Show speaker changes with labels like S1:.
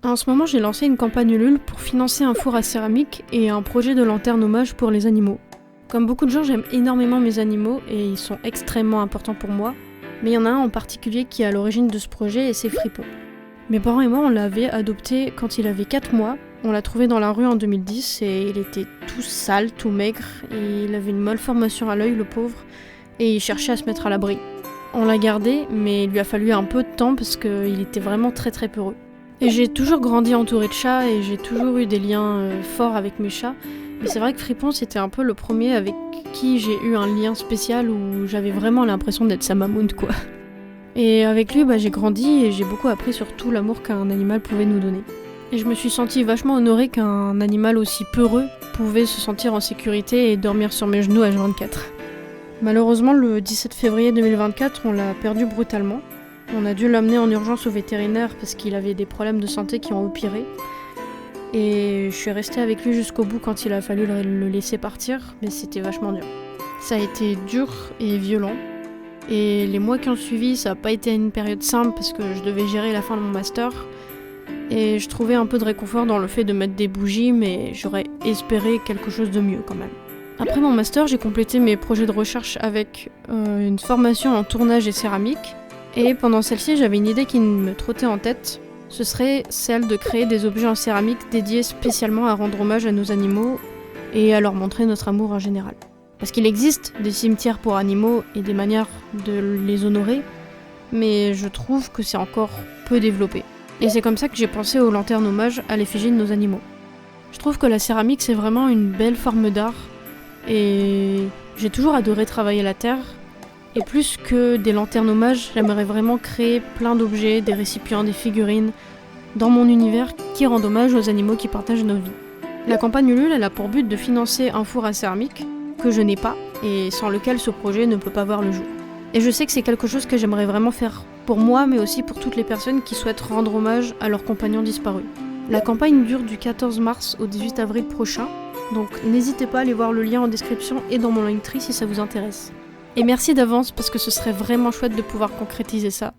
S1: En ce moment, j'ai lancé une campagne Ulule pour financer un four à céramique et un projet de lanterne hommage pour les animaux. Comme beaucoup de gens, j'aime énormément mes animaux et ils sont extrêmement importants pour moi, mais il y en a un en particulier qui est à l'origine de ce projet et c'est Fripon. Mes parents et moi, on l'avait adopté quand il avait 4 mois. On l'a trouvé dans la rue en 2010 et il était tout sale, tout maigre, et il avait une malformation à l'œil, le pauvre, et il cherchait à se mettre à l'abri. On l'a gardé, mais il lui a fallu un peu de temps parce qu'il était vraiment très très peureux. Et j'ai toujours grandi entourée de chats et j'ai toujours eu des liens forts avec mes chats. Mais c'est vrai que Fripon, c'était un peu le premier avec qui j'ai eu un lien spécial où j'avais vraiment l'impression d'être sa mamoune, quoi. Et avec lui, j'ai grandi et j'ai beaucoup appris sur tout l'amour qu'un animal pouvait nous donner. Et je me suis sentie vachement honorée qu'un animal aussi peureux pouvait se sentir en sécurité et dormir sur mes genoux H24. Malheureusement, le 17 février 2024, on l'a perdu brutalement. On a dû l'amener en urgence au vétérinaire parce qu'il avait des problèmes de santé qui ont empiré. Et je suis restée avec lui jusqu'au bout quand il a fallu le laisser partir, mais c'était vachement dur. Ça a été dur et violent. Et les mois qui ont suivi, ça n'a pas été une période simple parce que je devais gérer la fin de mon master. Et je trouvais un peu de réconfort dans le fait de mettre des bougies, mais j'aurais espéré quelque chose de mieux quand même. Après mon master, j'ai complété mes projets de recherche avec une formation en tournage et céramique. Et pendant celle-ci, j'avais une idée qui me trottait en tête. Ce serait celle de créer des objets en céramique dédiés spécialement à rendre hommage à nos animaux et à leur montrer notre amour en général. Parce qu'il existe des cimetières pour animaux et des manières de les honorer, mais je trouve que c'est encore peu développé. Et c'est comme ça que j'ai pensé aux lanternes hommage à l'effigie de nos animaux. Je trouve que la céramique, c'est vraiment une belle forme d'art, et j'ai toujours adoré travailler la terre. Et plus que des lanternes hommages, j'aimerais vraiment créer plein d'objets, des récipients, des figurines, dans mon univers qui rendent hommage aux animaux qui partagent nos vies. La campagne Ulule, elle a pour but de financer un four à céramique, que je n'ai pas, et sans lequel ce projet ne peut pas voir le jour. Et je sais que c'est quelque chose que j'aimerais vraiment faire pour moi, mais aussi pour toutes les personnes qui souhaitent rendre hommage à leurs compagnons disparus. La campagne dure du 14 mars au 18 avril prochain, donc n'hésitez pas à aller voir le lien en description et dans mon Linktree si ça vous intéresse. Et merci d'avance parce que ce serait vraiment chouette de pouvoir concrétiser ça.